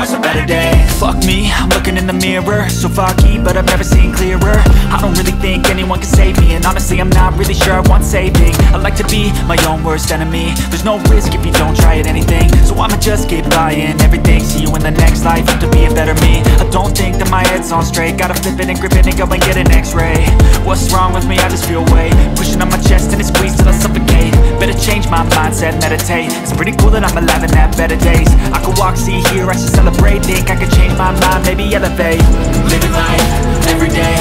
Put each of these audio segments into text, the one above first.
are some better days. Fuck me, I'm looking in the mirror, so foggy, but I've never seen clearer. I don't really think anyone can save me, and honestly I'm not really sure I want saving. I like to be my own worst enemy. There's no risk if you don't try at anything, so I'ma just keep buying everything. See you in the next life, have to be a better me. I don't think that my head's on straight, gotta flip it and grip it and go and get an x-ray. What's wrong with me? I just feel weight pushing on my chest and it squeezes till I suffocate. Better change my mindset, meditate. It's pretty cool that I'm alive and have better days. I could walk, see, hear, I should celebrate. Think I could change my mind, maybe elevate. Living life, everyday,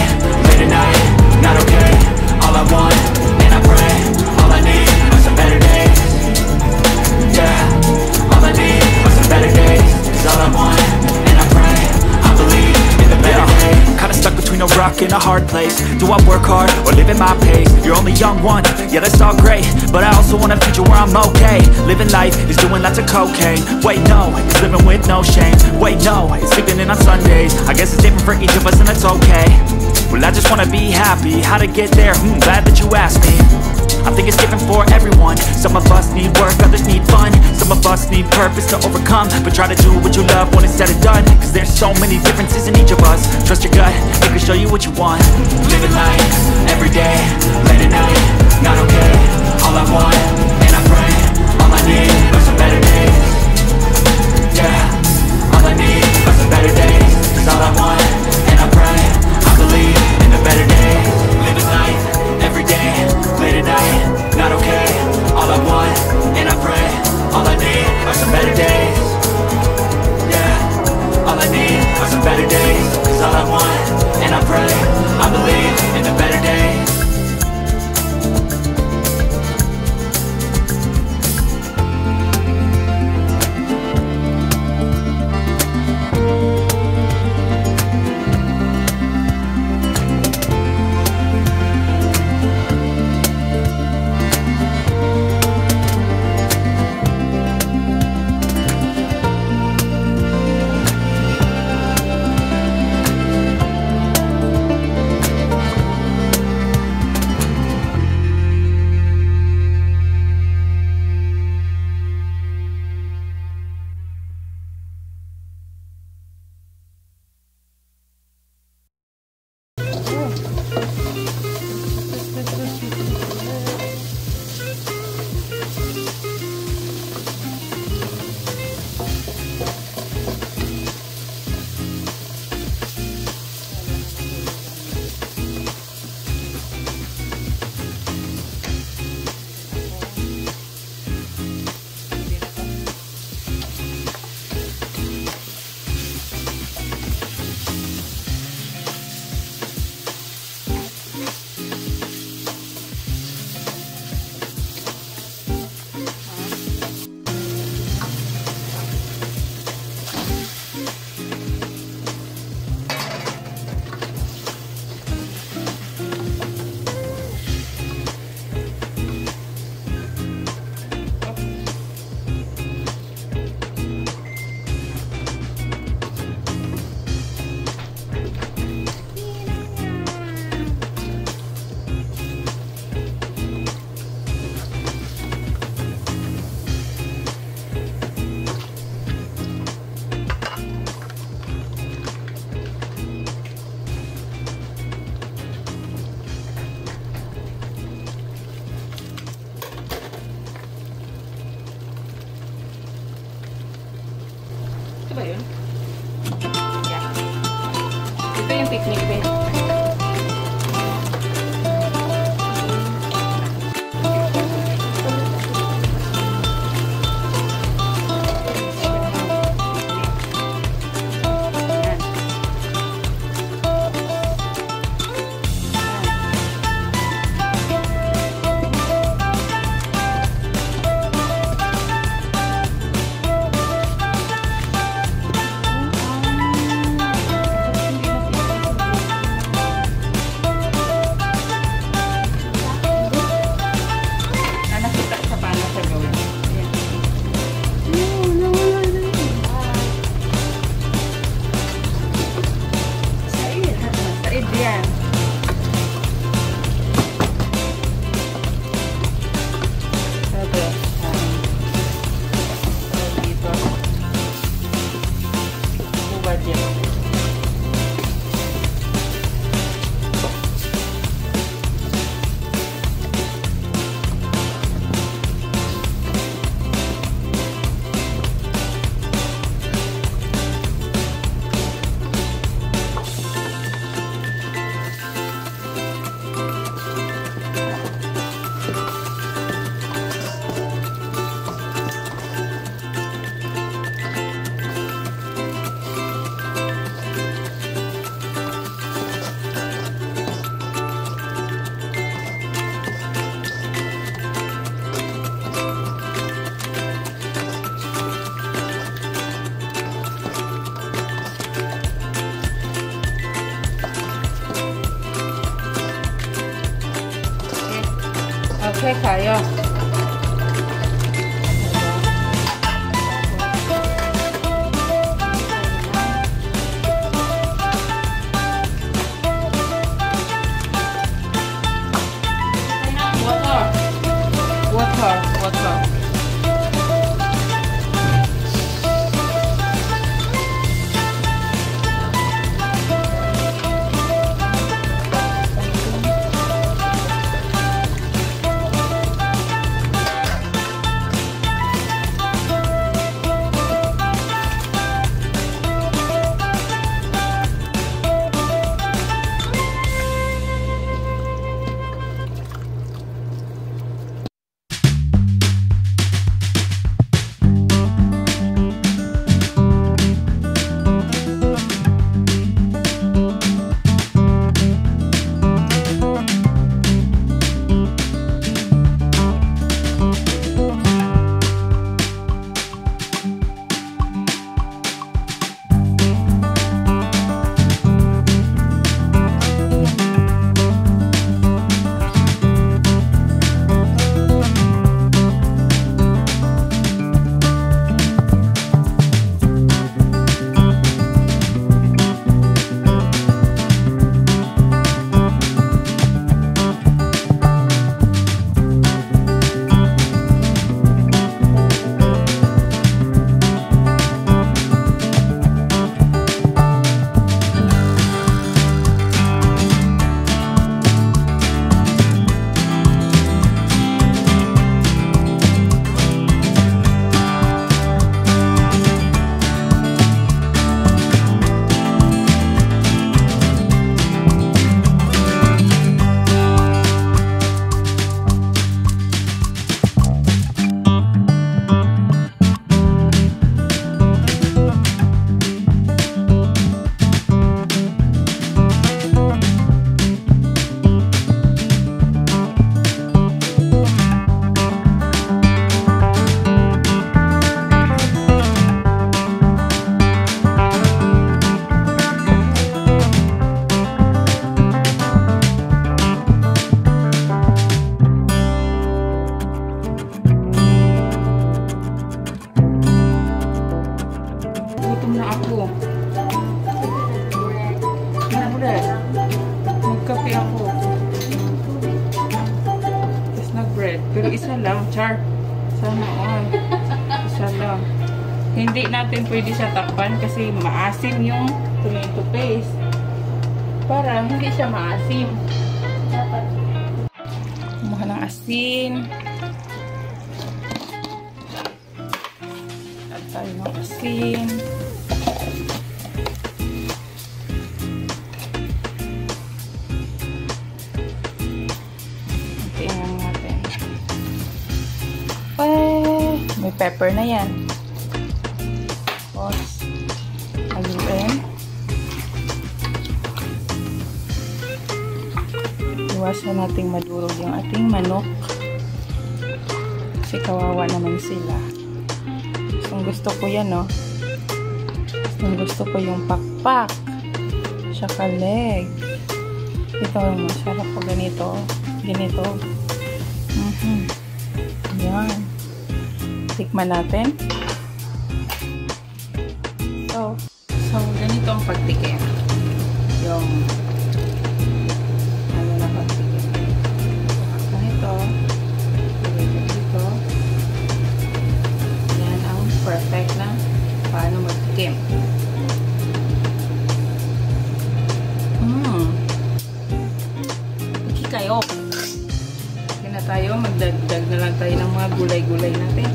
late at night, not okay. All I want, and I pray, all I need are some better days. Yeah, all I need are some better days. Is all I want, and I pray, I believe in the better days. Kinda stuck between a rock and a hard place. Do I work hard or live at my pace? You're only young once, yeah that's all great, but I also want a future where I'm okay. Living life is doing lots of cocaine. Wait no, it's living with no shame. Wait no, it's sleeping in on Sundays. I guess it's different for each of us and that's okay. Well I just wanna be happy, how to get there? Glad that you asked me. I think it's different for everyone. Some of us need work, others need fun. Some of us need purpose to overcome. But try to do what you love when it's said and done, cause there's so many differences in each of us. Trust your gut, it can show you what you want. Living life, everyday, late at night, not okay. All I want, and I pray, all I need are some better days. Yeah, all I need are some better days. Cause all I want, and I pray, I believe in the better days. Living life, everyday, late at night, not okay. All I want, and I pray, all I need are some better days. Yeah, all I need are some better days. Cause all I want, and I pray, I believe in the better days. Ito ba yun? Yeah. Ito yung picnic bin. Check tayo. Water. Pero isa lang, char. Sana all. Isa lang. Hindi natin pwede siya takpan kasi maasim yung tomato paste. Para hindi siya maasim. Kumuha ng asin. Add tayo ng asin. May pepper na yan. Tapos, haluin. Iwasan nating madurog yung ating manok. Kasi kawawa naman sila. Gusto ko yan, no? Gusto ko yung pakpak. Saka leg. Ito, masarap po ganito. Ganito. Yan. Tikman natin. So ganito ang pagtikim. Yung ano na pagtikim. Ganito. Ganito. Yan ang perfect na paano magtikim. Iki kayo. Sige na tayo. Magdagdag na lang tayo ng mga gulay-gulay natin.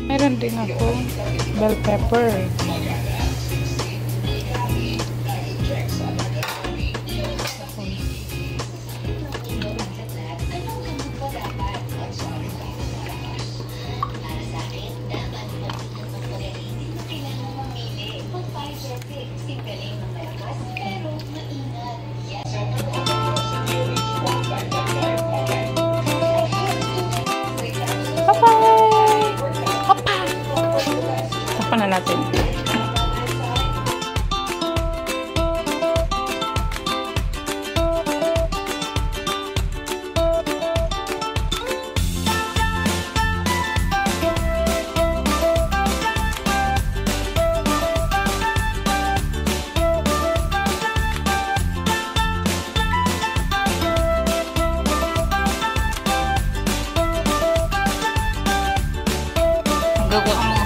Meron din ako bell pepper. Dugo ang mga